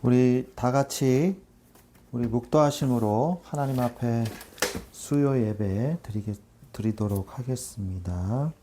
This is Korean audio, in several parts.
우리 다 같이 우리 묵도하심으로 하나님 앞에 수요 예배 드리도록 하겠습니다.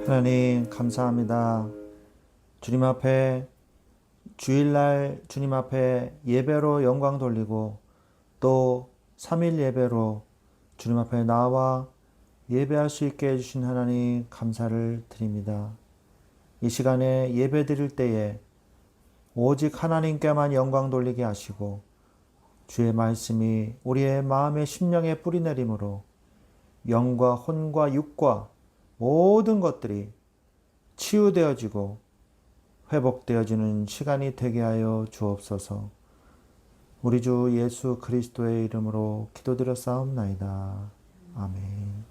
하나님 감사합니다. 주님 앞에 주일날 주님 앞에 예배로 영광 돌리고 또 3일 예배로 주님 앞에 나와 예배할 수 있게 해주신 하나님 감사를 드립니다. 이 시간에 예배 드릴 때에 오직 하나님께만 영광 돌리게 하시고 주의 말씀이 우리의 마음의 심령에 뿌리내림으로 영과 혼과 육과 모든 것들이 치유되어지고 회복되어지는 시간이 되게 하여 주옵소서. 우리 주 예수 그리스도의 이름으로 기도드렸사옵나이다. 아멘.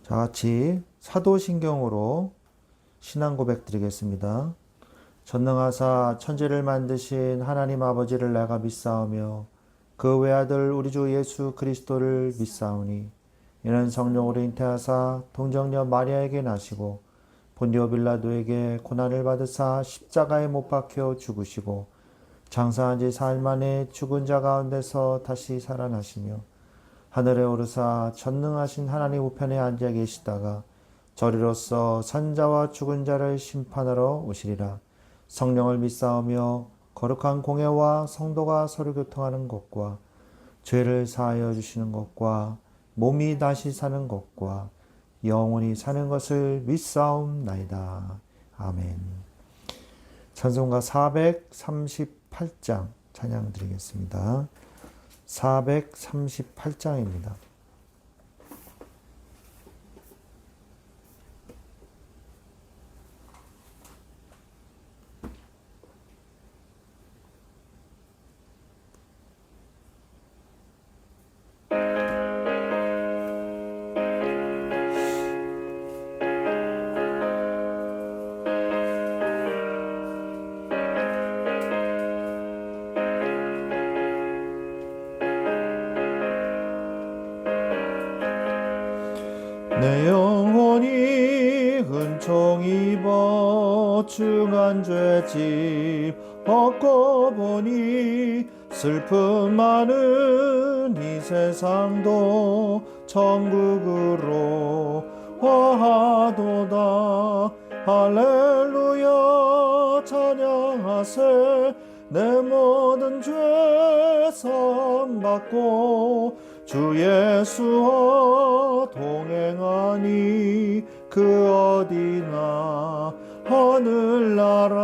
자, 같이 사도신경으로 신앙 고백 드리겠습니다. 전능하사 천지를 만드신 하나님 아버지를 내가 믿사오며 그 외아들 우리 주 예수 그리스도를 믿사오니 이는 성령으로 잉태하사 동정녀 마리아에게 나시고 본디오 빌라도에게 고난을 받으사 십자가에 못 박혀 죽으시고 장사한 지 사흘 만에 죽은 자 가운데서 다시 살아나시며 하늘에 오르사 전능하신 하나님 우편에 앉아 계시다가 저리로서 산자와 죽은 자를 심판하러 오시리라. 성령을 믿사오며 거룩한 공예와 성도가 서로 교통하는 것과 죄를 사하여 주시는 것과 몸이 다시 사는 것과 영원히 사는 것을 믿사옵나이다. 아멘. 찬송가 438장 찬양 드리겠습니다. 438장입니다. 내 영혼이 은총 입어 중한 죄짐 얻고 보니 슬픔 많은 이 세상도 천국으로 화하도다. 할렐루야 찬양하세. 내 모든 죄 사함받고 주 예수와 동행하니 그 어디나 하늘나라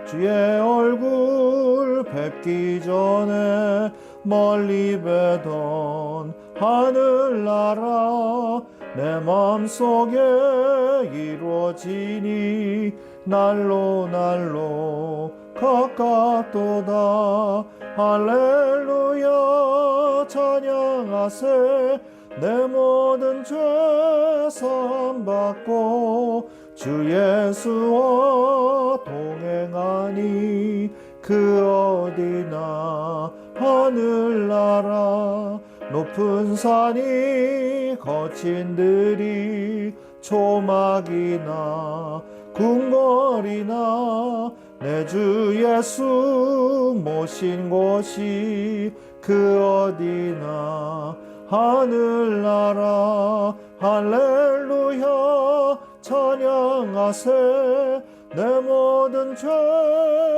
주의 얼굴 뵙기 전에 멀리 뵈던 하늘나라 내 맘속에 이루어지니 날로 날로 가깝도다. 할렐루야 찬양하세. 내 모든 죄 사함받고 주 예수와 동행하니 그 어디나 하늘나라 높은 산이 거친 들이 초막이나 궁궐이나 내 주 예수 모신 곳이 그 어디나 하늘나라. 할렐루야 찬양하세. 내 모든 죄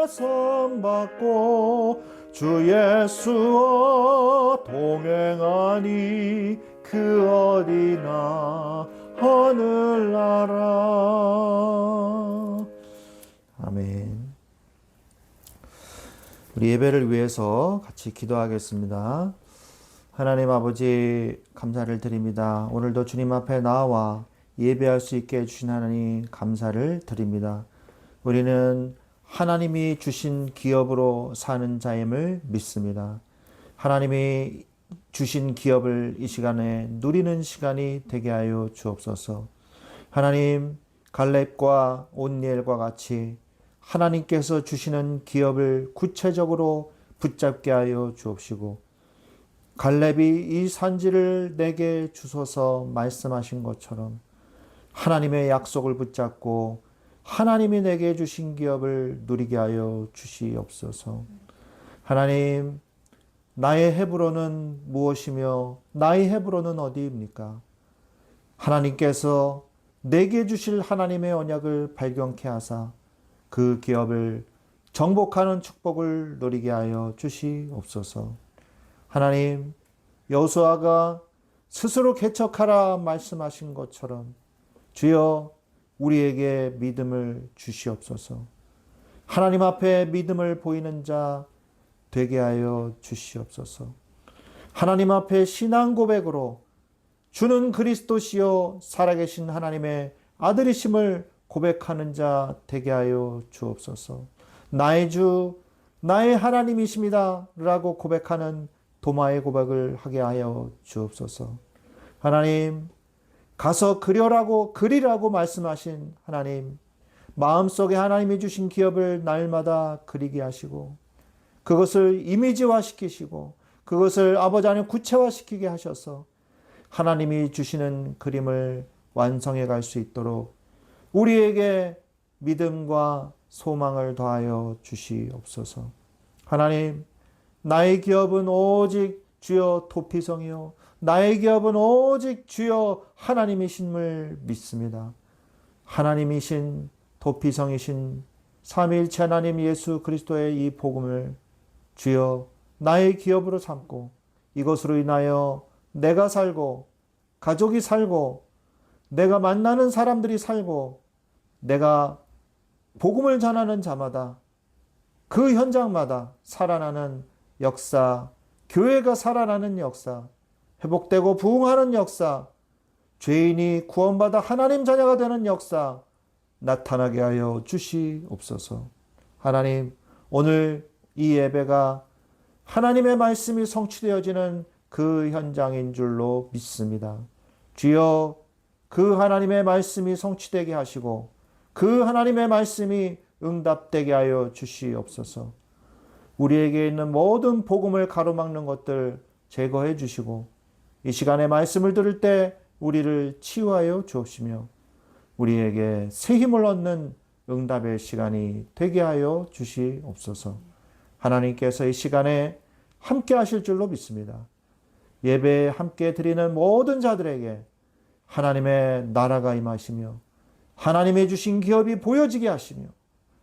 사함받고 주 예수와 동행하니 그 어디나 하늘나라. 아멘. 우리 예배를 위해서 같이 기도하겠습니다. 하나님 아버지 감사를 드립니다. 오늘도 주님 앞에 나와 예배할 수 있게 해주신 하나님 감사를 드립니다. 우리는 하나님이 주신 기업으로 사는 자임을 믿습니다. 하나님이 주신 기업을 이 시간에 누리는 시간이 되게 하여 주옵소서. 하나님, 갈렙과 온니엘과 같이 하나님께서 주시는 기업을 구체적으로 붙잡게 하여 주옵시고, 갈렙이 이 산지를 내게 주소서 말씀하신 것처럼 하나님의 약속을 붙잡고 하나님이 내게 주신 기업을 누리게 하여 주시옵소서. 하나님, 나의 헤브론은 무엇이며 나의 헤브론은 어디입니까? 하나님께서 내게 주실 하나님의 언약을 발견케 하사 그 기업을 정복하는 축복을 누리게 하여 주시옵소서. 하나님, 여호수아가 스스로 개척하라 말씀하신 것처럼 주여 우리에게 믿음을 주시옵소서. 하나님 앞에 믿음을 보이는 자 되게 하여 주시옵소서. 하나님 앞에 신앙 고백으로 주는 그리스도시요 살아계신 하나님의 아들이심을 고백하는 자 되게 하여 주옵소서. 나의 주, 나의 하나님이십니다 라고 고백하는 도마의 고백을 하게 하여 주옵소서. 하나님, 가서 그리라고 말씀하신 하나님, 마음속에 하나님이 주신 기업을 날마다 그리게 하시고 그것을 이미지화시키시고 그것을 아버지 안에 구체화시키게 하셔서 하나님이 주시는 그림을 완성해 갈 수 있도록 우리에게 믿음과 소망을 더하여 주시옵소서. 하나님, 나의 기업은 오직 주여 도피성이요 나의 기업은 오직 주여 하나님이심을 믿습니다. 하나님이신 도피성이신 삼위일체 하나님 예수 그리스도의 이 복음을 주여 나의 기업으로 삼고 이것으로 인하여 내가 살고 가족이 살고 내가 만나는 사람들이 살고 내가 복음을 전하는 자마다 그 현장마다 살아나는 역사, 교회가 살아나는 역사, 회복되고 부흥하는 역사, 죄인이 구원받아 하나님 자녀가 되는 역사 나타나게 하여 주시옵소서. 하나님, 오늘 이 예배가 하나님의 말씀이 성취되어지는 그 현장인 줄로 믿습니다. 주여, 그 하나님의 말씀이 성취되게 하시고 그 하나님의 말씀이 응답되게 하여 주시옵소서. 우리에게 있는 모든 복음을 가로막는 것들 제거해 주시고 이 시간에 말씀을 들을 때 우리를 치유하여 주옵시며 우리에게 새 힘을 얻는 응답의 시간이 되게 하여 주시옵소서. 하나님께서 이 시간에 함께 하실 줄로 믿습니다. 예배에 함께 드리는 모든 자들에게 하나님의 나라가 임하시며 하나님의 주신 기업이 보여지게 하시며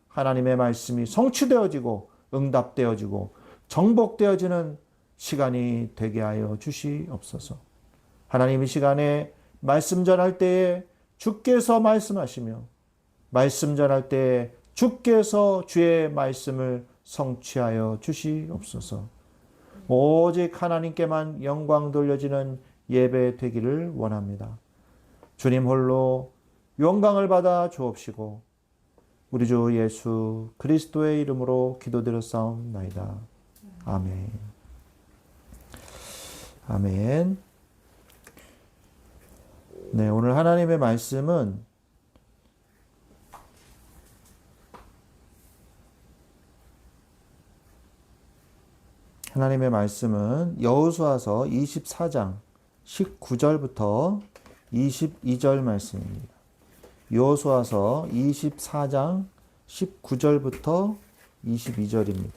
하나님의 말씀이 성취되어지고 응답되어지고 정복되어지는 시간이 되게 하여 주시옵소서. 하나님, 이 시간에 말씀 전할 때에 주께서 말씀하시며 말씀 전할 때에 주께서 주의 말씀을 성취하여 주시옵소서. 오직 하나님께만 영광 돌려지는 예배 되기를 원합니다. 주님 홀로 영광을 받아 주옵시고 우리 주 예수 그리스도의 이름으로 기도드렸사옵나이다. 아멘. 아멘. 네, 오늘 하나님의 말씀은 여호수아서 24장 19절부터 22절 말씀입니다. 여호수아서 24장 19절부터 22절입니다.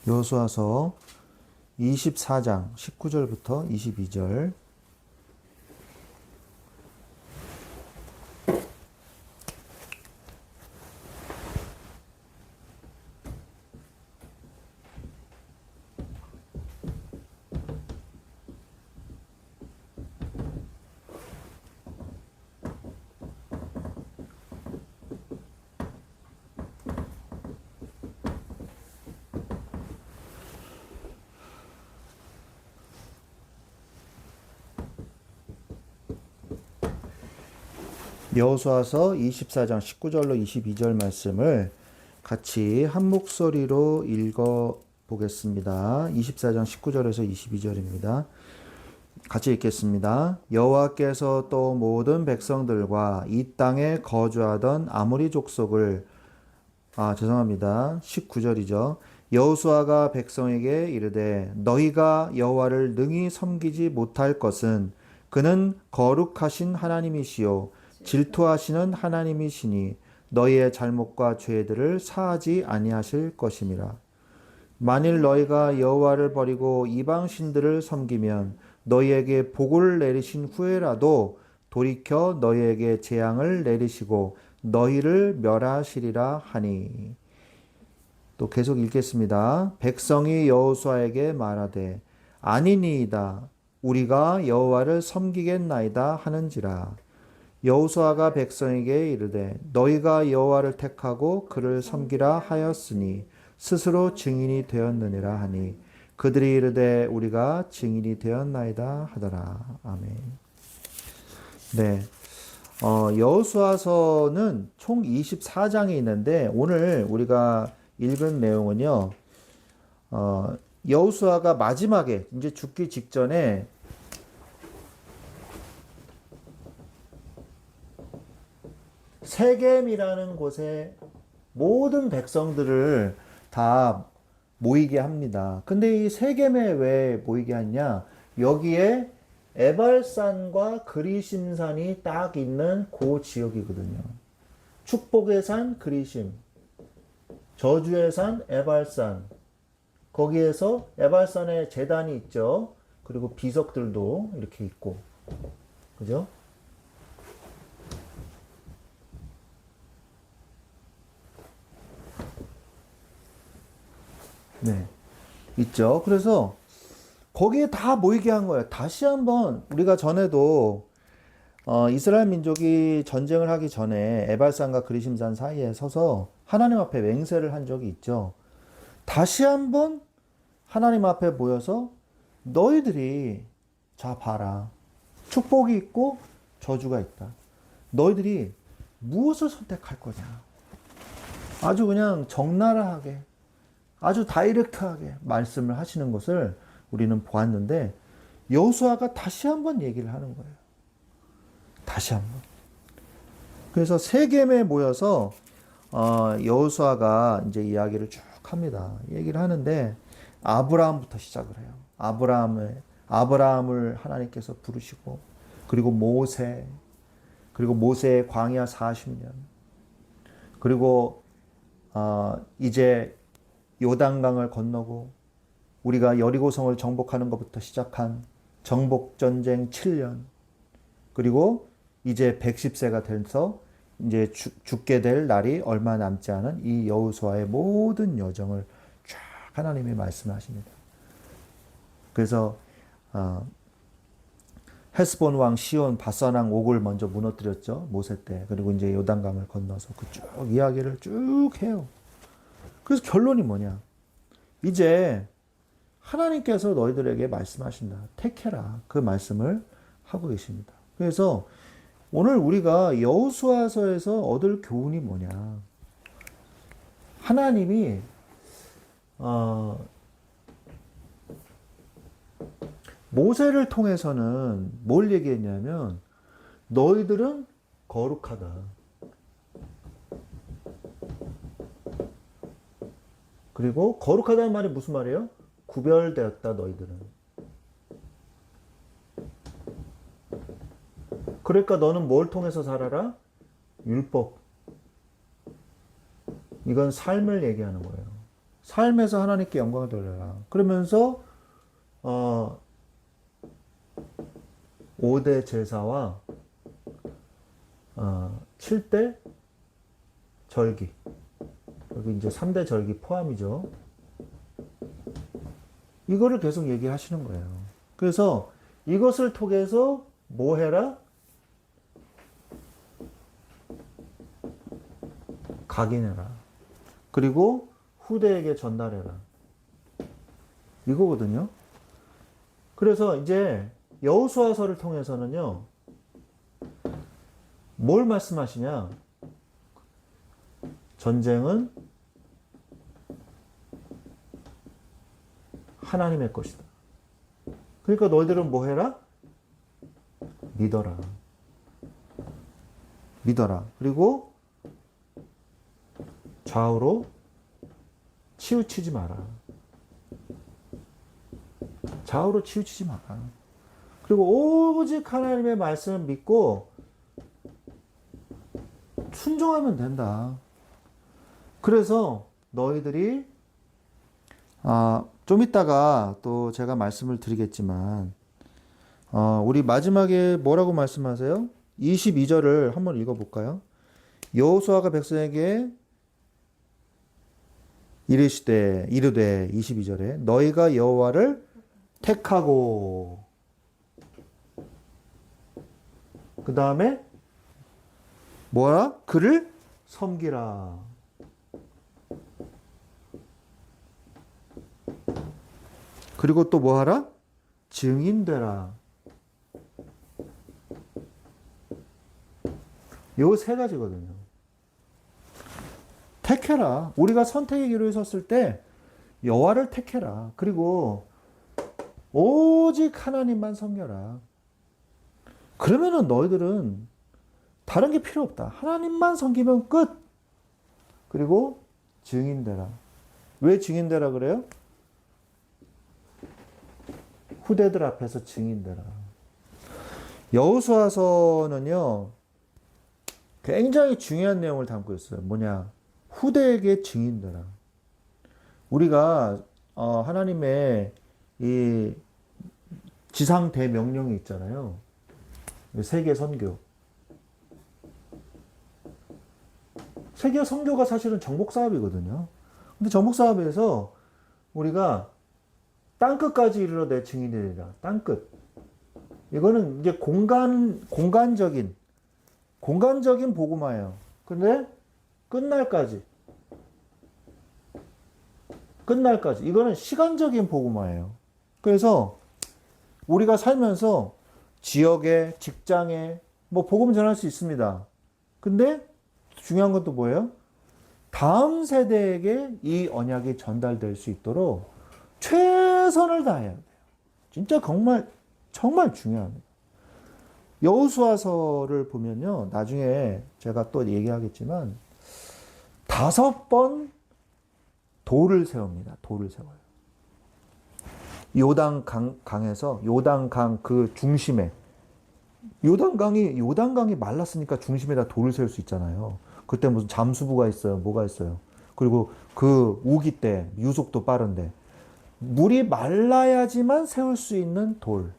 여호수아서 24장 19절부터 22절. 여호수아서 24장 19절로 22절 말씀을 같이 한 목소리로 읽어 보겠습니다. 24장 19절에서 22절입니다. 같이 읽겠습니다. 여호와께서 또 모든 백성들과 이 땅에 거주하던 아모리 족속을 19절이죠. 여호수아가 백성에게 이르되 너희가 여호와를 능히 섬기지 못할 것은 그는 거룩하신 하나님이시요 질투하시는 하나님이시니 너희의 잘못과 죄들을 사하지 아니하실 것임이라. 만일 너희가 여호와를 버리고 이방 신들을 섬기면 너희에게 복을 내리신 후에라도 돌이켜 너희에게 재앙을 내리시고 너희를 멸하시리라 하니. 또 계속 읽겠습니다. 백성이 여호수아에게 말하되 아니니이다 우리가 여호와를 섬기겠나이다 하는지라. 여호수아가 백성에게 이르되 너희가 여호와를 택하고 그를 섬기라 하였으니 스스로 증인이 되었느니라 하니 그들이 이르되 우리가 증인이 되었나이다 하더라. 아멘. 네. 여호수아서는 총 24장이 있는데 오늘 우리가 읽은 내용은요. 여호수아가 마지막에 이제 죽기 직전에 세겜이라는 곳에 모든 백성들을 다 모이게 합니다. 근데 이 세겜에 왜 모이게 하냐? 여기에 에발산과 그리심산이 딱 있는 그 지역이거든요. 축복의 산 그리심, 저주의 산 에발산. 거기에서 에발산에 제단이 있죠. 그리고 비석들도 이렇게 있고, 그죠? 네, 있죠. 그래서 거기에 다 모이게 한 거예요. 다시 한번 우리가 전에도 이스라엘 민족이 전쟁을 하기 전에 에발산과 그리심산 사이에 서서 하나님 앞에 맹세를 한 적이 있죠. 다시 한번 하나님 앞에 모여서 너희들이 자 봐라. 축복이 있고 저주가 있다. 너희들이 무엇을 선택할 거냐. 아주 그냥 적나라하게 아주 다이렉트하게 말씀을 하시는 것을 우리는 보았는데 여호수아가 다시 한번 얘기를 하는 거예요. 다시 한번. 그래서 세겜에 모여서 여호수아가 이제 이야기를 쭉 합니다. 얘기를 하는데 아브라함부터 시작을 해요. 아브라함을 하나님께서 부르시고 그리고 모세 그리고 모세의 광야 40년 그리고 이제 요단강을 건너고 우리가 여리고성을 정복하는 것부터 시작한 정복전쟁 7년 그리고 이제 110세가 돼서 이제 죽게 될 날이 얼마 남지 않은 이 여호수아의 모든 여정을 쫙 하나님이 말씀하십니다. 그래서 헤스본 왕 시온 바산 왕 옥을 먼저 무너뜨렸죠. 모세 때. 그리고 이제 요단강을 건너서 그 쭉 이야기를 쭉 해요. 그래서 결론이 뭐냐? 이제 하나님께서 너희들에게 말씀하신다. 택해라. 그 말씀을 하고 계십니다. 그래서 오늘 우리가 여호수아서에서 얻을 교훈이 뭐냐? 하나님이 모세를 통해서는 뭘 얘기했냐면 너희들은 거룩하다. 그리고 거룩하다는 말이 무슨 말이에요? 구별되었다 너희들은. 그러니까 너는 뭘 통해서 살아라? 율법. 이건 삶을 얘기하는 거예요. 삶에서 하나님께 영광을 돌려라. 그러면서 5대 제사와 7대 절기. 여기 이제 3대 절기 포함이죠. 이거를 계속 얘기하시는 거예요. 그래서 이것을 통해서 뭐 해라? 각인해라. 그리고 후대에게 전달해라. 이거거든요. 그래서 이제 여호수아서를 통해서는요. 뭘 말씀하시냐? 전쟁은 하나님의 것이다. 그러니까 너희들은 뭐 해라? 믿어라. 믿어라. 그리고 좌우로 치우치지 마라. 좌우로 치우치지 마라. 그리고 오직 하나님의 말씀을 믿고 순종하면 된다. 그래서 너희들이 좀 이따가 또 제가 말씀을 드리겠지만 우리 마지막에 뭐라고 말씀하세요? 22절을 한번 읽어볼까요? 여호수아가 백성에게 이르시되 22절에 너희가 여호와를 택하고 그 다음에 뭐라? 그를 섬기라. 그리고 또 뭐하라? 증인되라. 요 세 가지거든요. 택해라. 우리가 선택의 기로에 섰을 때 여호와를 택해라. 그리고 오직 하나님만 섬겨라. 그러면은 너희들은 다른 게 필요 없다. 하나님만 섬기면 끝. 그리고 증인되라. 왜 증인되라 그래요? 후대들 앞에서 증인되라. 여호수아서는요, 굉장히 중요한 내용을 담고 있어요. 뭐냐? 후대에게 증인되라. 우리가 하나님의 이 지상 대명령이 있잖아요. 세계 선교. 세계 선교가 사실은 정복 사업이거든요. 근데 정복 사업에서 우리가 땅끝까지 이르러 내 증인되리라. 땅끝. 이거는 이제 공간적인 복음화예요. 근데 끝날까지. 이거는 시간적인 복음화예요. 그래서 우리가 살면서 지역에, 직장에 뭐 복음 전할 수 있습니다. 근데 중요한 것도 뭐예요? 다음 세대에게 이 언약이 전달될 수 있도록 최선을 다해야 돼요. 진짜 정말 중요합니다. 여호수아서를 보면요. 나중에 제가 또 얘기하겠지만 5번 돌을 세웁니다. 돌을 세워요. 요단강에서 요단강 그 중심에 요단강이 말랐으니까 중심에다 돌을 세울 수 있잖아요. 그때 무슨 잠수부가 있어요. 뭐가 있어요. 그리고 그 우기 때 유속도 빠른데 물이 말라야지만 세울 수 있는 돌.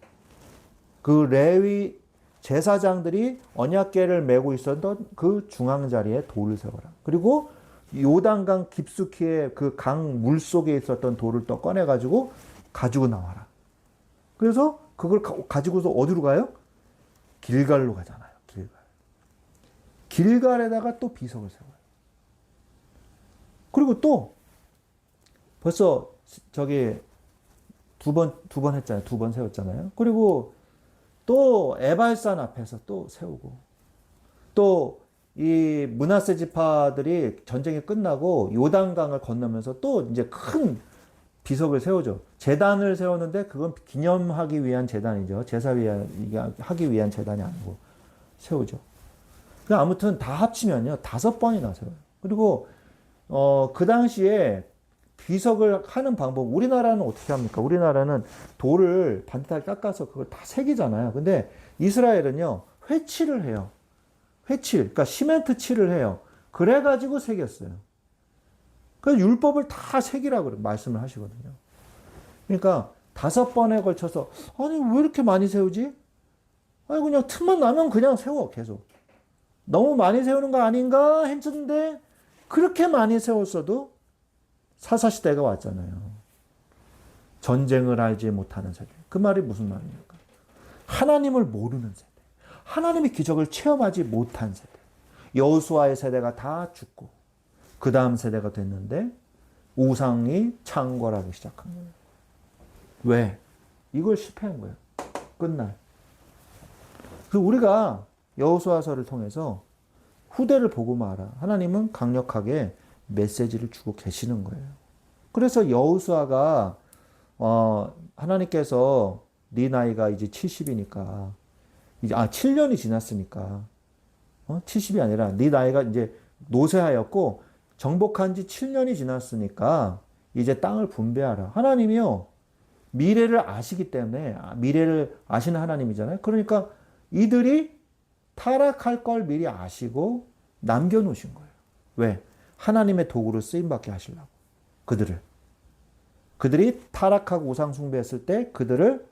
그 레위 제사장들이 언약궤를 메고 있었던 그 중앙 자리에 돌을 세워라. 그리고 요단강 깊숙이의 그 강 물 속에 있었던 돌을 또 꺼내가지고 가지고 나와라. 그래서 그걸 가지고서 어디로 가요? 길갈로 가잖아요. 길갈에다가 또 비석을 세워요. 그리고 또 벌써 저기 두 번 했잖아요. 2번 세웠잖아요. 그리고 또 에발산 앞에서 또 세우고 또 이 므낫세 지파들이 전쟁이 끝나고 요단강을 건너면서 또 이제 큰 비석을 세우죠. 제단을 세우는데 그건 기념하기 위한 제단이죠. 제사하기 위한 제단이 아니고 세우죠. 아무튼 다 합치면요 5번이나 세워요. 그리고 그 당시에 비석을 하는 방법, 우리나라는 어떻게 합니까? 우리나라는 돌을 반듯하게 깎아서 그걸 다 새기잖아요. 근데 이스라엘은요 회칠을 해요. 그러니까 시멘트 칠을 해요. 그래가지고 새겼어요. 그래서 율법을 다 새기라고 말씀을 하시거든요. 그러니까 5번에 걸쳐서 아니 왜 이렇게 많이 세우지? 아니 그냥 틈만 나면 그냥 세워 계속. 너무 많이 세우는 거 아닌가 했는데 그렇게 많이 세웠어도 사사시대가 왔잖아요. 전쟁을 알지 못하는 세대. 그 말이 무슨 말입니까? 하나님을 모르는 세대. 하나님의 기적을 체험하지 못한 세대. 여호수아의 세대가 다 죽고 그 다음 세대가 됐는데 우상이 창궐하기 시작한 거예요. 왜? 이걸 실패한 거예요. 끝날. 그래서 우리가 여호수아서를 통해서 후대를 보고 말아. 하나님은 강력하게 메시지를 주고 계시는 거예요. 그래서 여호수아가 하나님께서 네 나이가 이제 70이니까 이제 7년이 지났으니까 70이 아니라 네 나이가 이제 노쇠하였고 정복한 지 7년이 지났으니까 이제 땅을 분배하라. 하나님이요. 미래를 아시기 때문에 미래를 아시는 하나님이잖아요. 그러니까 이들이 타락할 걸 미리 아시고 남겨놓으신 거예요. 왜? 하나님의 도구로 쓰임받게 하시려고. 그들이 타락하고 우상 숭배했을 때 그들을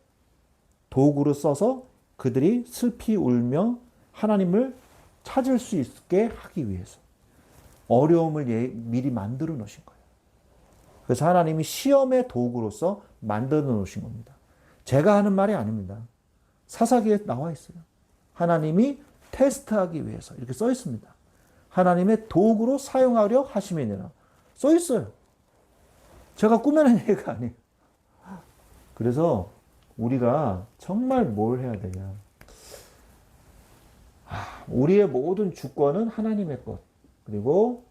도구로 써서 그들이 슬피 울며 하나님을 찾을 수 있게 하기 위해서 어려움을 미리 만들어 놓으신 거예요. 그래서 하나님이 시험의 도구로서 만들어 놓으신 겁니다. 제가 하는 말이 아닙니다. 사사기에 나와 있어요. 하나님이 테스트하기 위해서 이렇게 써 있습니다. 하나님의 도구로 사용하려 하심이니라. 써 있어요. 제가 꾸며낸 얘기가 아니에요. 그래서 우리가 정말 뭘 해야 되냐. 우리의 모든 주권은 하나님의 것. 그리고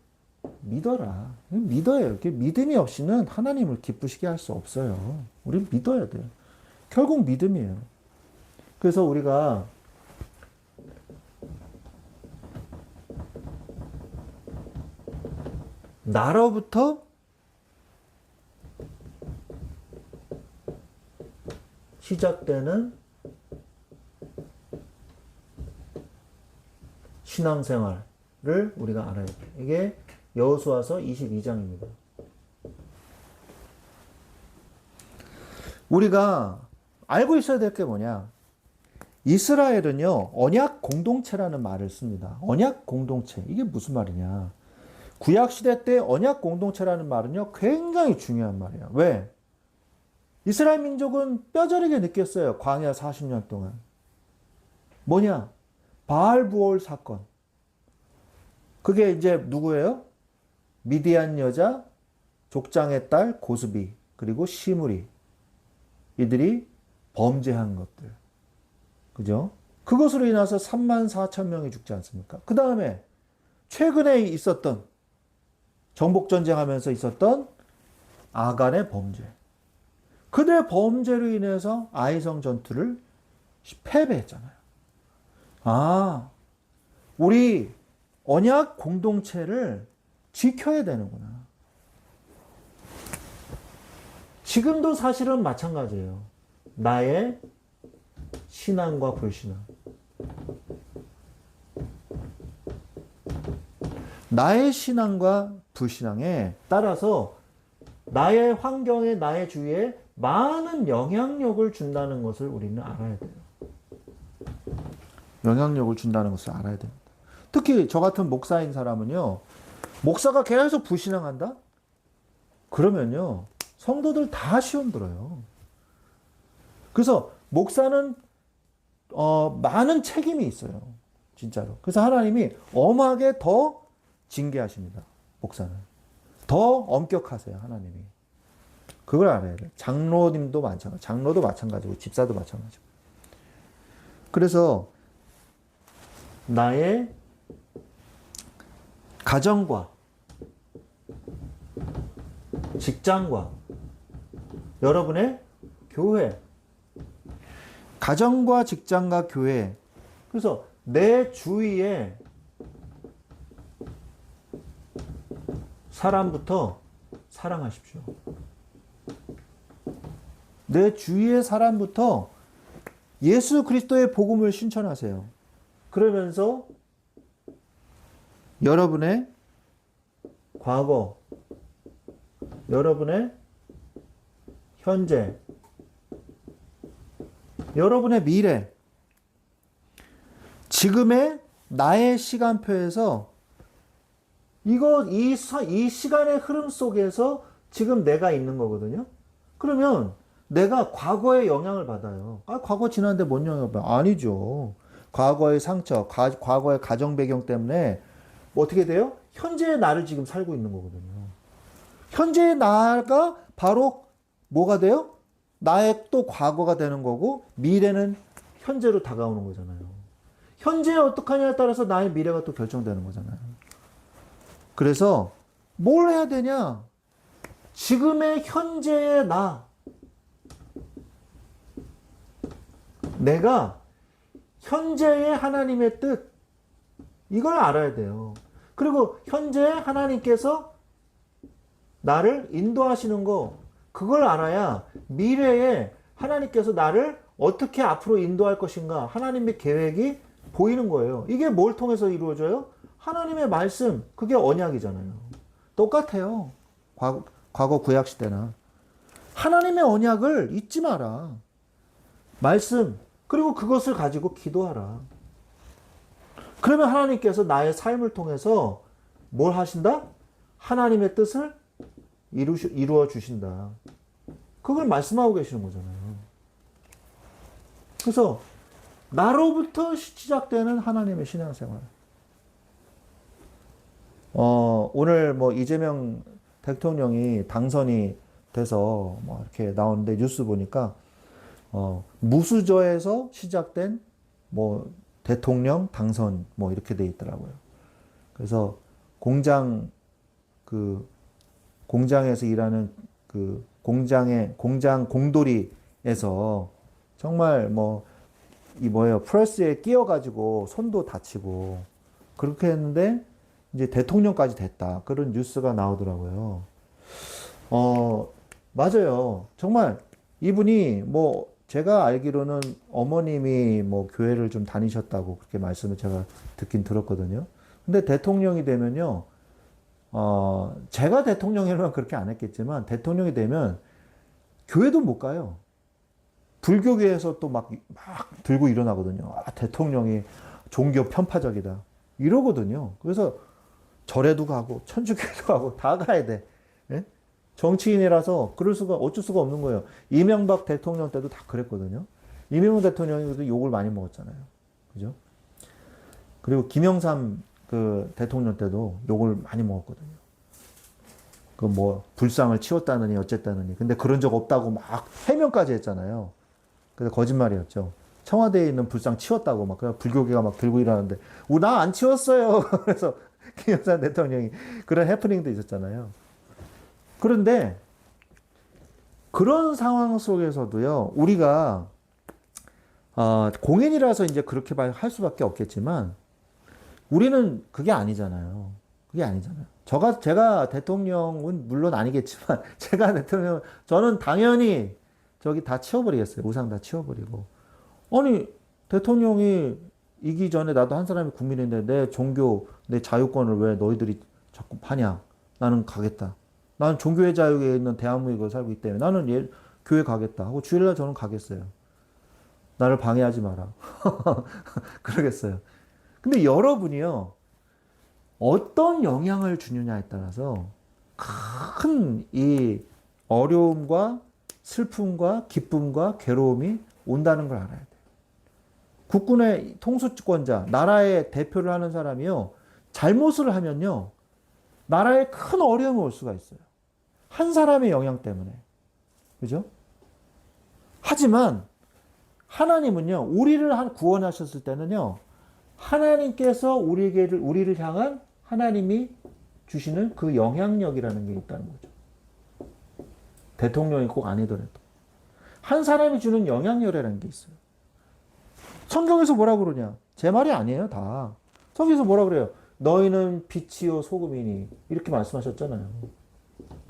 믿어라. 믿어요. 이렇게 믿음이 없이는 하나님을 기쁘시게 할 수 없어요. 우리 믿어야 돼요. 결국 믿음이에요. 그래서 우리가 나로부터 시작되는 신앙생활을 우리가 알아야 돼요. 이게 여호수아서 22장입니다. 우리가 알고 있어야 될 게 뭐냐? 이스라엘은요, 언약 공동체라는 말을 씁니다. 언약 공동체. 이게 무슨 말이냐? 구약시대 때 언약 공동체라는 말은요, 굉장히 중요한 말이에요. 왜? 이스라엘 민족은 뼈저리게 느꼈어요. 광야 40년 동안. 뭐냐? 바알부올 사건. 그게 이제 누구예요? 미디안 여자, 족장의 딸 고스비, 그리고 시므리. 이들이 범죄한 것들. 그죠? 그것으로 인해서 34,000명이 죽지 않습니까? 그 다음에 최근에 있었던 정복전쟁하면서 있었던 아간의 범죄. 그들의 범죄로 인해서 아이성 전투를 패배했잖아요. 우리 언약 공동체를 지켜야 되는구나. 지금도 사실은 마찬가지예요. 나의 신앙과 불신앙. 나의 신앙과 불신앙에 따라서 나의 환경에, 나의 주위에 많은 영향력을 준다는 것을 우리는 알아야 돼요. 영향력을 준다는 것을 알아야 됩니다. 특히 저 같은 목사인 사람은요, 목사가 계속 불신앙한다? 그러면요, 성도들 다 시험 들어요. 그래서 목사는 많은 책임이 있어요. 진짜로. 그래서 하나님이 엄하게 더 징계하십니다. 목사는. 더 엄격하세요. 하나님이. 그걸 알아야 돼요. 장로님도 마찬가지. 장로도 마찬가지고 집사도 마찬가지고. 그래서 나의 가정과 직장과 여러분의 교회, 가정과 직장과 교회. 그래서 내 주위에 사람부터 사랑하십시오. 내 주위의 사람부터 예수 그리스도의 복음을 신천하세요. 그러면서 여러분의 과거, 여러분의 현재, 여러분의 미래, 지금의 나의 시간표에서 이 시간의 흐름 속에서 지금 내가 있는 거거든요. 그러면 내가 과거에 영향을 받아요. 과거 지났는데 뭔 영향을 받아요? 아니죠. 과거의 상처, 과거의 가정 배경 때문에 어떻게 돼요? 현재의 나를 지금 살고 있는 거거든요. 현재의 나가 바로 뭐가 돼요? 나의 또 과거가 되는 거고 미래는 현재로 다가오는 거잖아요. 현재에 어떡하냐에 따라서 나의 미래가 또 결정되는 거잖아요. 그래서 뭘 해야 되냐? 지금의 현재의 내가 현재의 하나님의 뜻, 이걸 알아야 돼요. 그리고 현재 하나님께서 나를 인도하시는 거, 그걸 알아야 미래에 하나님께서 나를 어떻게 앞으로 인도할 것인가, 하나님의 계획이 보이는 거예요. 이게 뭘 통해서 이루어져요? 하나님의 말씀, 그게 언약이잖아요. 똑같아요. 과거 구약시대나. 하나님의 언약을 잊지 마라. 말씀, 그리고 그것을 가지고 기도하라. 그러면 하나님께서 나의 삶을 통해서 뭘 하신다? 하나님의 뜻을 이루어 주신다. 그걸 말씀하고 계시는 거잖아요. 그래서 나로부터 시작되는 하나님의 신앙생활. 오늘 뭐 이재명 대통령이 당선이 돼서 뭐 이렇게 나오는데 뉴스 보니까 무수저에서 시작된 뭐 대통령 당선 뭐 이렇게 돼 있더라고요. 그래서 공장에서 일하는 그 공장 공돌이에서 정말 프레스에 끼어가지고 손도 다치고 그렇게 했는데 이제 대통령까지 됐다. 그런 뉴스가 나오더라고요. 맞아요. 정말 이분이 제가 알기로는 어머님이 교회를 좀 다니셨다고 그렇게 말씀을 제가 듣긴 들었거든요. 근데 대통령이 되면요, 제가 대통령이라면 그렇게 안 했겠지만, 대통령이 되면 교회도 못 가요. 불교계에서 또 막 들고 일어나거든요. 대통령이 종교 편파적이다. 이러거든요. 그래서 절에도 가고, 천주교도 가고, 다 가야 돼. 예? 정치인이라서 어쩔 수가 없는 거예요. 이명박 대통령 때도 다 그랬거든요. 이명박 대통령이 욕을 많이 먹었잖아요. 그죠? 그리고 김영삼 대통령 때도 욕을 많이 먹었거든요. 불상을 치웠다느니 어쨌다느니. 근데 그런 적 없다고 막 해명까지 했잖아요. 그래서 거짓말이었죠. 청와대에 있는 불상 치웠다고 불교계가 막 들고 일하는데, 나 안 치웠어요. 그래서 김영삼 대통령이 그런 해프닝도 있었잖아요. 그런데 그런 상황 속에서도요, 우리가 공인이라서 이제 그렇게 할 수밖에 없겠지만, 우리는 그게 아니잖아요. 그게 아니잖아요. 제가 대통령은 물론 아니겠지만, 저는 당연히 저기 다 치워버리겠어요. 우상 다 치워버리고. 아니, 대통령이 이기 전에 나도 한 사람이 국민인데 내 종교, 내 자유권을 왜 너희들이 자꾸 파냐? 나는 가겠다. 나는 종교의 자유에 있는 대한민국에 살고 있기 때문에 나는 교회 가겠다 하고 주일날 저는 가겠어요. 나를 방해하지 마라. 그러겠어요. 근데 여러분이요, 어떤 영향을 주느냐에 따라서 큰 이 어려움과 슬픔과 기쁨과 괴로움이 온다는 걸 알아야 돼요. 국군의 통수권자, 나라의 대표를 하는 사람이요, 잘못을 하면요, 나라에 큰 어려움이 올 수가 있어요. 한 사람의 영향 때문에. 그죠? 하지만 하나님은요, 우리를 구원하셨을 때는요, 하나님께서 우리를 향한 하나님이 주시는 그 영향력이라는 게 있다는 거죠. 대통령이 꼭 아니더라도. 한 사람이 주는 영향력이라는 게 있어요. 성경에서 뭐라 그러냐? 제 말이 아니에요, 다. 성경에서 뭐라 그래요? 너희는 빛이요 소금이니. 이렇게 말씀하셨잖아요.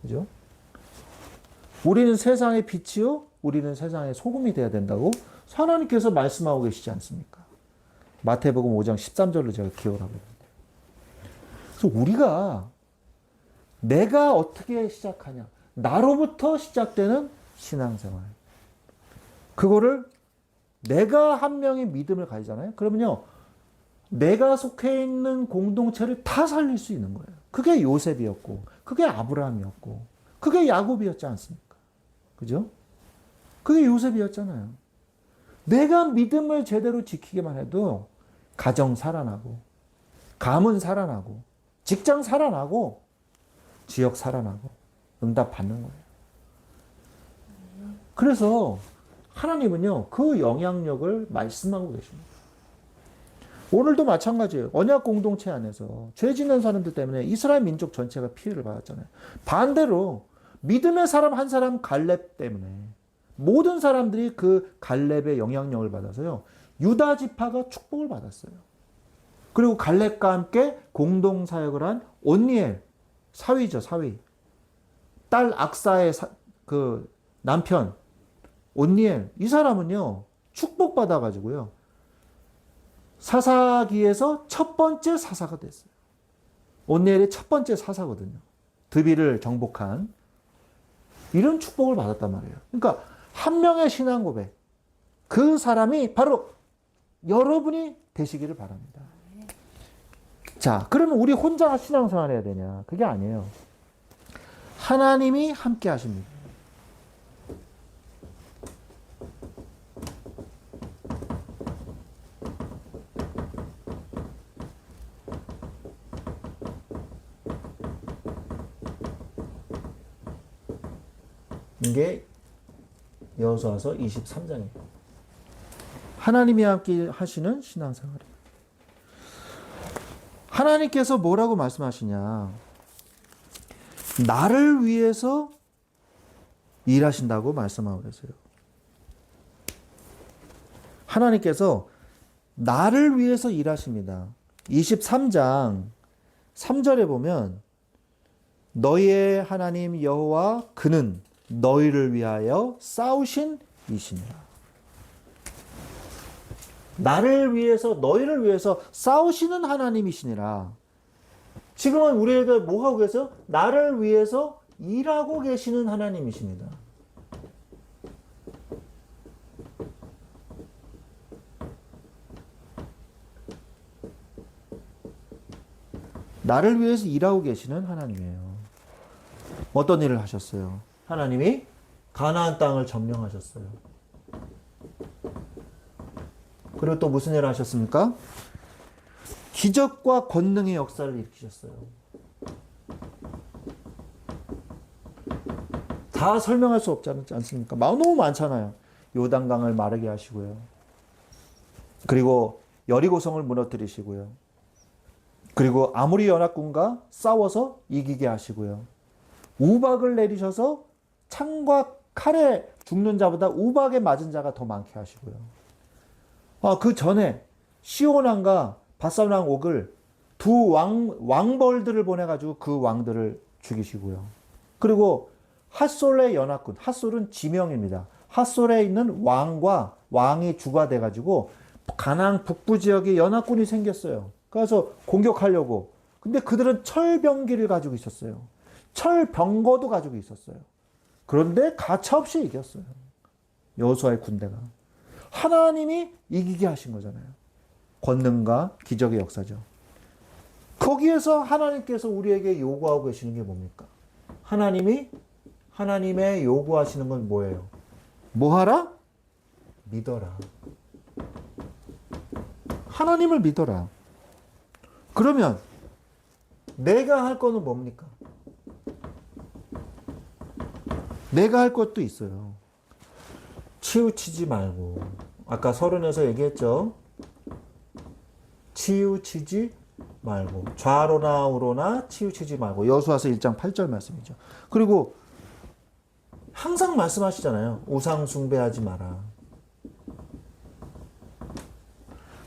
그죠? 우리는 세상의 빛이요, 우리는 세상의 소금이 돼야 된다고 하나님께서 말씀하고 계시지 않습니까? 마태복음 5장 13절로 제가 기억을 하고 있는데. 그래서 우리가 내가 어떻게 시작하냐? 나로부터 시작되는 신앙생활. 그거를 내가 한 명의 믿음을 가지잖아요. 그러면요, 내가 속해 있는 공동체를 다 살릴 수 있는 거예요. 그게 요셉이었고, 그게 아브라함이었고, 그게 야곱이었지 않습니까? 그죠? 그게 요셉이었잖아요. 내가 믿음을 제대로 지키기만 해도 가정 살아나고, 가문 살아나고, 직장 살아나고, 지역 살아나고, 응답 받는 거예요. 그래서 하나님은요, 그 영향력을 말씀하고 계십니다. 오늘도 마찬가지예요. 언약 공동체 안에서 죄 짓는 사람들 때문에 이스라엘 민족 전체가 피해를 받았잖아요. 반대로 믿음의 사람 한 사람 갈렙 때문에 모든 사람들이 그 갈렙의 영향력을 받아서요. 유다 지파가 축복을 받았어요. 그리고 갈렙과 함께 공동 사역을 한 온니엘 사위죠, 사위. 딸 악사의 그 남편 온니엘 이 사람은요. 축복받아 가지고요. 사사기에서 첫 번째 사사가 됐어요. 온니엘의 첫 번째 사사거든요. 드비를 정복한 이런 축복을 받았단 말이에요. 그러니까 한 명의 신앙 고백 그 사람이 바로 여러분이 되시기를 바랍니다. 자, 그러면 우리 혼자 신앙생활 해야 되냐? 그게 아니에요. 하나님이 함께 하십니다. 이게 여호수아서 23장이에요. 하나님이 함께 하시는 신앙생활이에요. 하나님께서 뭐라고 말씀하시냐? 나를 위해서 일하신다고 말씀하고 계세요. 하나님께서 나를 위해서 일하십니다. 23장 3절에 보면 너희의 하나님 여호와 그는 너희를 위하여 싸우신 이시니라. 나를 위해서 너희를 위해서 싸우시는 하나님이시니라. 지금은 우리에게 뭐 하고 계세요? 나를 위해서 일하고 계시는 하나님이십니다. 나를 위해서 일하고 계시는 하나님이에요. 어떤 일을 하셨어요? 하나님이 가나안 땅을 점령하셨어요. 그리고 또 무슨 일을 하셨습니까? 기적과 권능의 역사를 일으키셨어요. 다 설명할 수 없지 않습니까? 너무 많잖아요. 요단강을 마르게 하시고요. 그리고 여리고성을 무너뜨리시고요. 그리고 아모리 연합군과 싸워서 이기게 하시고요. 우박을 내리셔서 창과 칼에 죽는 자보다 우박에 맞은 자가 더 많게 하시고요. 그 전에 시온왕과 바산왕 옥을 두 왕벌들을 보내가지고 그 왕들을 죽이시고요. 그리고 핫솔의 연합군, 핫솔은 지명입니다. 핫솔에 있는 왕과 왕이 주가 돼가지고 가나안 북부 지역에 연합군이 생겼어요. 그래서 공격하려고. 근데 그들은 철병기를 가지고 있었어요. 철병거도 가지고 있었어요. 그런데 가차없이 이겼어요. 여호수아의 군대가. 하나님이 이기게 하신 거잖아요. 권능과 기적의 역사죠. 거기에서 하나님께서 우리에게 요구하고 계시는 게 뭡니까? 하나님의 요구하시는 건 뭐예요? 뭐 하라? 믿어라. 하나님을 믿어라. 그러면 내가 할 거는 뭡니까? 내가 할 것도 있어요. 치우치지 말고. 아까 서론에서 얘기했죠. 치우치지 말고. 좌로나 우로나 치우치지 말고. 여호수아서 1장 8절 말씀이죠. 그리고 항상 말씀하시잖아요. 우상 숭배하지 마라.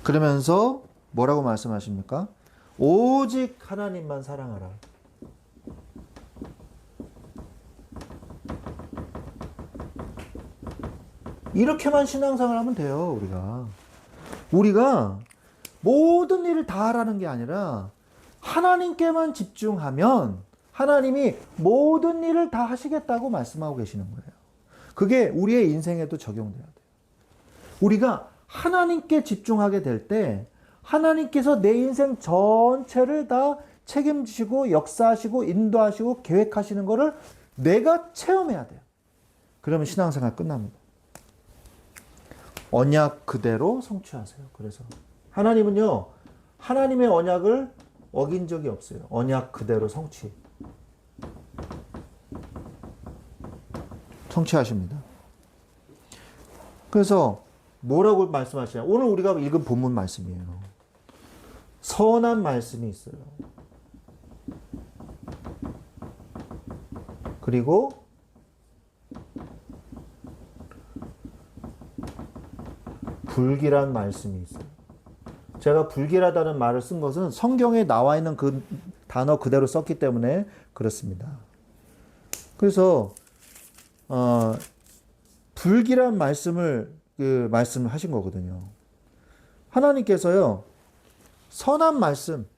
그러면서 뭐라고 말씀하십니까? 오직 하나님만 사랑하라. 이렇게만 신앙생활 하면 돼요, 우리가 모든 일을 다 하라는 게 아니라 하나님께만 집중하면 하나님이 모든 일을 다 하시겠다고 말씀하고 계시는 거예요. 그게 우리의 인생에도 적용돼야 돼요. 우리가 하나님께 집중하게 될 때 하나님께서 내 인생 전체를 다 책임지시고 역사하시고 인도하시고 계획하시는 거를 내가 체험해야 돼요. 그러면 신앙생활 끝납니다. 언약 그대로 성취하세요. 그래서 하나님은요, 하나님의 언약을 어긴 적이 없어요. 언약 그대로 성취하십니다. 그래서 뭐라고 말씀하시냐? 오늘 우리가 읽은 본문 말씀이에요. 선한 말씀이 있어요. 그리고 불길한 말씀이 있어요. 제가 불길하다는 말을 쓴 것은 성경에 나와 있는 그 단어 그대로 썼기 때문에 그렇습니다. 그래서 불길한 말씀을 말씀을 하신 거거든요. 하나님께서요, 선한 말씀,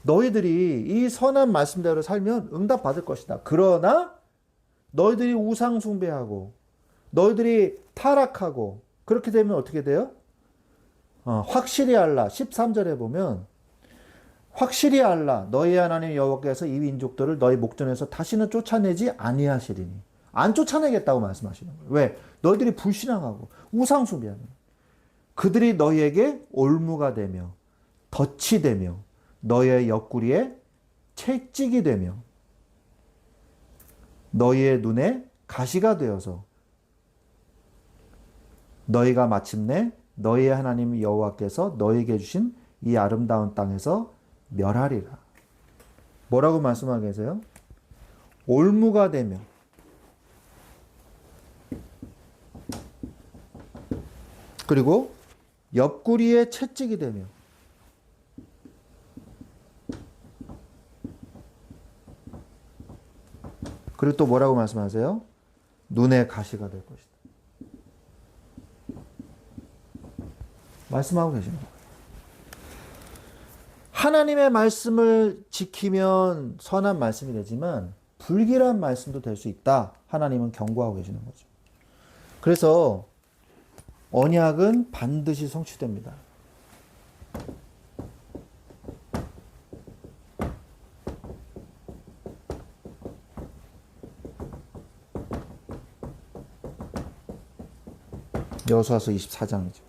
너희들이 이 선한 말씀대로 살면 응답 받을 것이다. 그러나 너희들이 우상 숭배하고 너희들이 타락하고 그렇게 되면 어떻게 돼요? 확실히 알라. 13절에 보면 확실히 알라. 너희 하나님 여호와께서 이 민족들을 너희 목전에서 다시는 쫓아내지 아니하시리니. 안 쫓아내겠다고 말씀하시는 거예요. 왜? 너희들이 불신앙하고 우상 숭배하는. 그들이 너희에게 올무가 되며 덫이 되며 너희의 옆구리에 채찍이 되며 너희의 눈에 가시가 되어서 너희가 마침내 너희의 하나님 여호와께서 너희에게 주신 이 아름다운 땅에서 멸하리라. 뭐라고 말씀하고 계세요? 올무가 되며 그리고 옆구리에 채찍이 되며 그리고 또 뭐라고 말씀하세요? 눈에 가시가 될 것이다. 말씀하고 계시는 거예요. 하나님의 말씀을 지키면 선한 말씀이 되지만 불길한 말씀도 될 수 있다. 하나님은 경고하고 계시는 거죠. 그래서 언약은 반드시 성취됩니다. 여호수아서 24장이죠.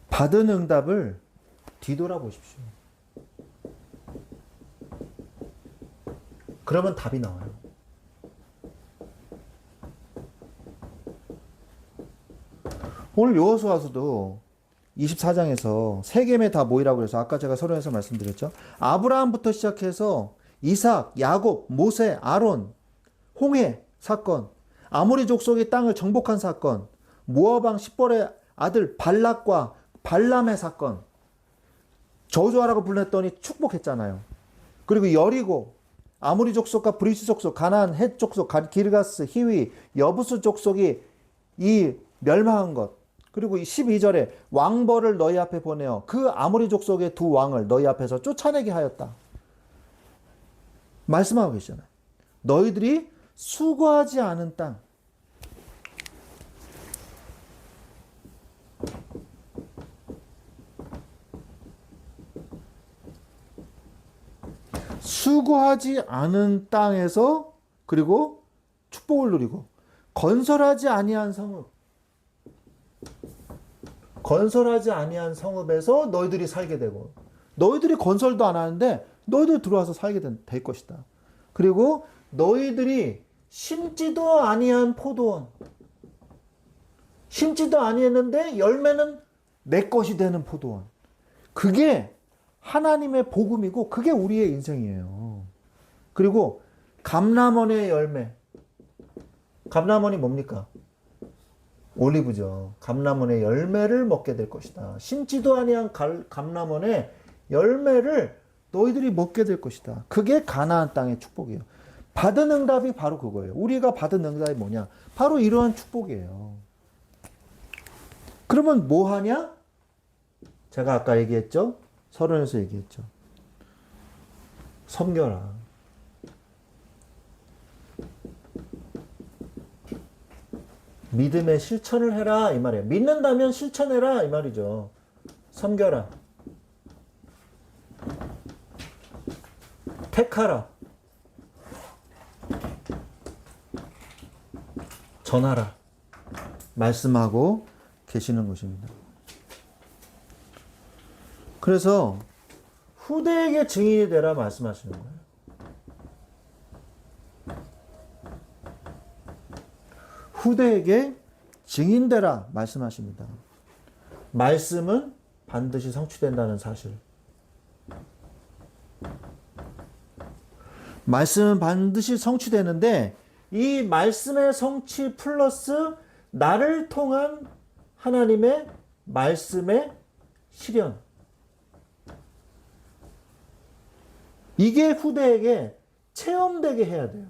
받은 응답을 뒤돌아보십시오. 그러면 답이 나와요. 오늘 여호수아서도 24장에서 세겜에 다 모이라고 해서 아까 제가 서론에서 말씀드렸죠. 아브라함부터 시작해서 이삭, 야곱, 모세, 아론, 홍해 사건, 아모리 족속이 땅을 정복한 사건, 모압 왕 십볼의 아들 발락과 발람의 사건, 저주하라고 불렀더니 축복했잖아요. 그리고 여리고, 아모리 족속과 브리스 족속, 가나안, 헷 족속, 기르가스, 히위, 여부스 족속이 이 멸망한 것. 그리고 12절에 왕벌을 너희 앞에 보내어 그 아모리 족속의 두 왕을 너희 앞에서 쫓아내게 하였다. 말씀하고 계시잖아요. 너희들이 수고하지 않은 땅. 수고하지 않은 땅에서 그리고 축복을 누리고 건설하지 아니한 성읍. 건설하지 아니한 성읍에서 너희들이 살게 되고 너희들이 건설도 안 하는데 너희들 들어와서 살게 될 것이다. 그리고 너희들이 심지도 아니한 포도원. 심지도 아니했는데 열매는 내 것이 되는 포도원. 그게 하나님의 복음이고 그게 우리의 인생이에요. 그리고 감람원의 열매. 감람원이 뭡니까? 올리브죠. 감람원의 열매를 먹게 될 것이다. 심지도 아니한 감람원의 열매를 너희들이 먹게 될 것이다. 그게 가나안 땅의 축복이에요. 받은 응답이 바로 그거예요. 우리가 받은 응답이 뭐냐? 바로 이러한 축복이에요. 그러면 뭐 하냐? 제가 아까 얘기했죠? 서론에서 얘기했죠. 섬겨라. 믿음의 실천을 해라 이 말이에요. 믿는다면 실천해라 이 말이죠. 섬겨라. 택하라. 전하라. 말씀하고 계시는 것입니다. 그래서 후대에게 증인이 되라 말씀하시는 거예요. 후대에게 증인되라 말씀하십니다. 말씀은 반드시 성취된다는 사실. 말씀은 반드시 성취되는데 이 말씀의 성취 플러스 나를 통한 하나님의 말씀의 실현. 이게 후대에게 체험되게 해야 돼요.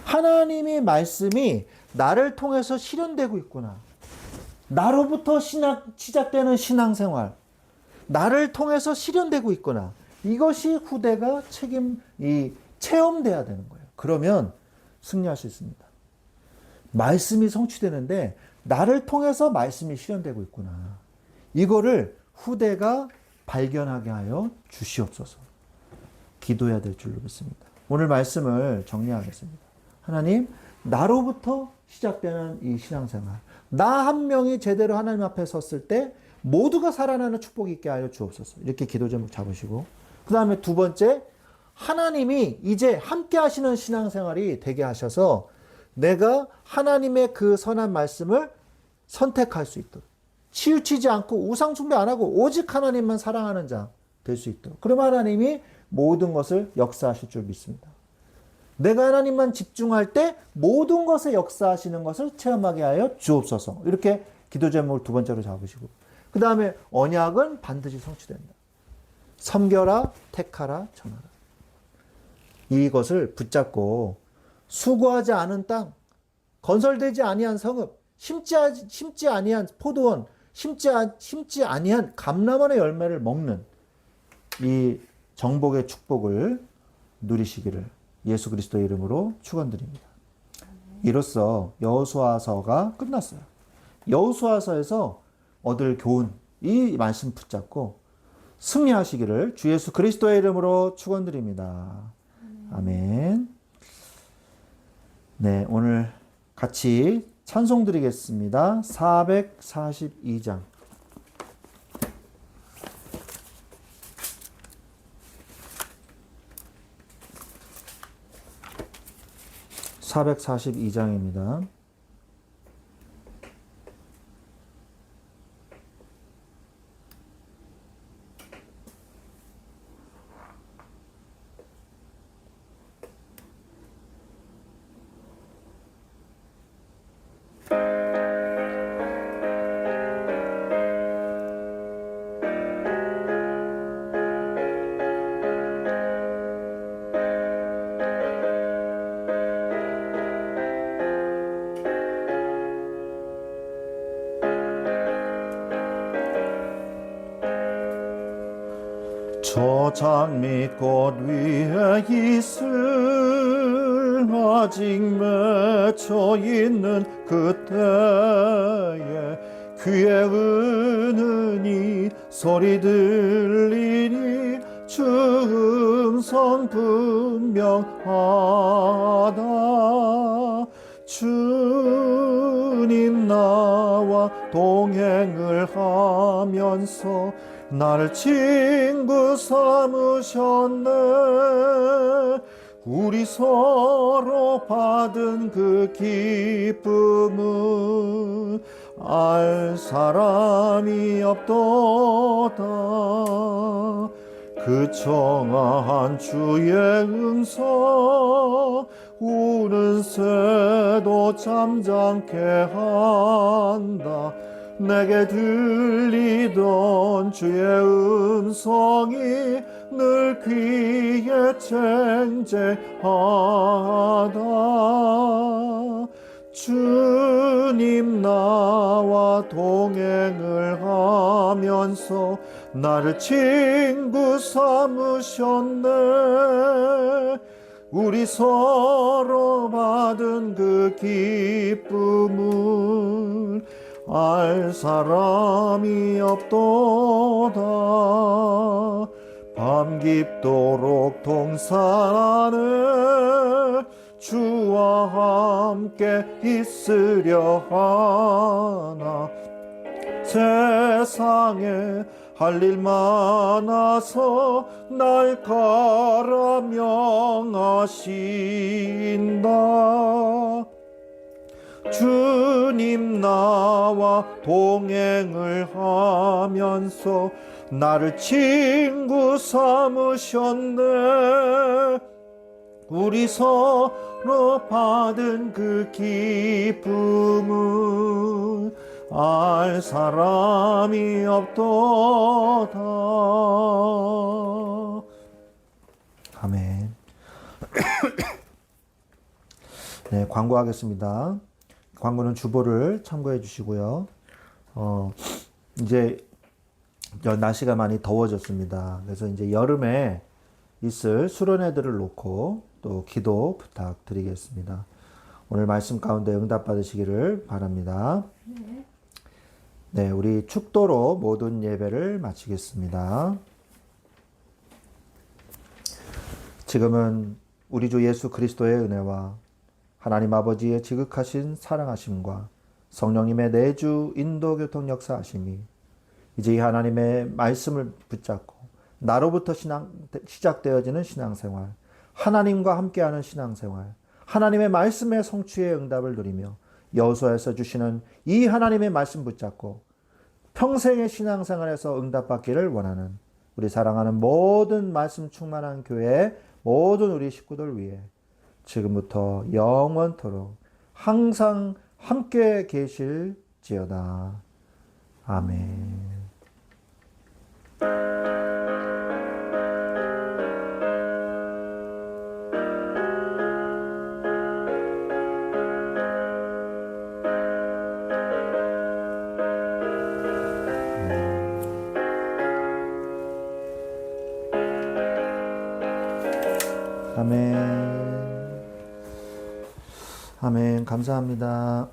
하나님의 말씀이 나를 통해서 실현되고 있구나. 나로부터 시작되는 신앙생활. 나를 통해서 실현되고 있구나. 이것이 후대가 체험돼야 되는 거예요. 그러면 승리할 수 있습니다. 말씀이 성취되는데 나를 통해서 말씀이 실현되고 있구나. 이거를 후대가 발견하게 하여 주시옵소서. 기도해야 될 줄로 믿습니다. 오늘 말씀을 정리하겠습니다. 하나님, 나로부터 시작되는 이 신앙생활. 나 한 명이 제대로 하나님 앞에 섰을 때 모두가 살아나는 축복이 있게 하여 주옵소서. 이렇게 기도 제목 잡으시고, 그 다음에 두 번째, 하나님이 이제 함께 하시는 신앙생활이 되게 하셔서 내가 하나님의 그 선한 말씀을 선택할 수 있도록, 치우치지 않고 우상 숭배 안 하고 오직 하나님만 사랑하는 자 될 수 있도록. 그럼 하나님이 모든 것을 역사하실 줄 믿습니다. 내가 하나님만 집중할 때 모든 것에 역사하시는 것을 체험하게 하여 주옵소서. 이렇게 기도 제목을 두 번째로 잡으시고, 그 다음에 언약은 반드시 성취된다. 섬겨라, 택하라, 전하라. 이것을 붙잡고 수고하지 않은 땅, 건설되지 아니한 성읍, 심지 아니한 포도원, 심지 아니한 감람원의 열매를 먹는 이 정복의 축복을 누리시기를 예수 그리스도의 이름으로 축원드립니다. 이로써 여호수아서가 끝났어요. 여호수아서에서 얻을 교훈, 이 말씀 붙잡고 승리하시기를 주 예수 그리스도의 이름으로 축원드립니다. 아멘. 네, 오늘 같이 찬송 드리겠습니다. 442장. 442장입니다. 저 장미꽃 위에 이슬 아직 맺혀 있는 그때에 귀에 은은히 소리 들리니 주 음성 분명하다. 주님 나와 동행을 하면서 나를 친구 삼으셨네. 우리 서로 받은 그 기쁨은 알 사람이 없도다. 그 청아한 주의 음성 우는 새도 잠잠케 한다. 내게 들리던 주의 음성이 늘 귀에 쟁쟁하다. 주님 나와 동행을 하면서 나를 친구 삼으셨네. 우리 서로 받은 그 기쁨을 알 사람이 없도다. 밤 깊도록 동산 안에 주와 함께 있으려 하나. 세상에 할 일 많아서 날 가라 명하신다. 주님 나와 동행을 하면서 나를 친구 삼으셨네. 우리 서로 받은 그 기쁨은 알 사람이 없도다. 아멘. 네, 광고하겠습니다. 광고는 주보를 참고해 주시고요. 이제 날씨가 많이 더워졌습니다. 그래서 이제 여름에 있을 수련회들을 놓고 또 기도 부탁드리겠습니다. 오늘 말씀 가운데 응답 받으시기를 바랍니다. 네, 우리 축도로 모든 예배를 마치겠습니다. 지금은 우리 주 예수 그리스도의 은혜와 하나님 아버지의 지극하신 사랑하심과 성령님의 내주 인도 교통 역사하심이 이제 이 하나님의 말씀을 붙잡고 나로부터 시작되어지는 신앙생활, 하나님과 함께하는 신앙생활, 하나님의 말씀의 성취의 응답을 누리며 여호수아에서 주시는 이 하나님의 말씀 붙잡고 평생의 신앙생활에서 응답받기를 원하는 우리 사랑하는 모든 말씀 충만한 교회 모든 우리 식구들 위해 지금부터 영원토록 항상 함께 계실지어다. 아멘. 아멘. 아멘. 감사합니다.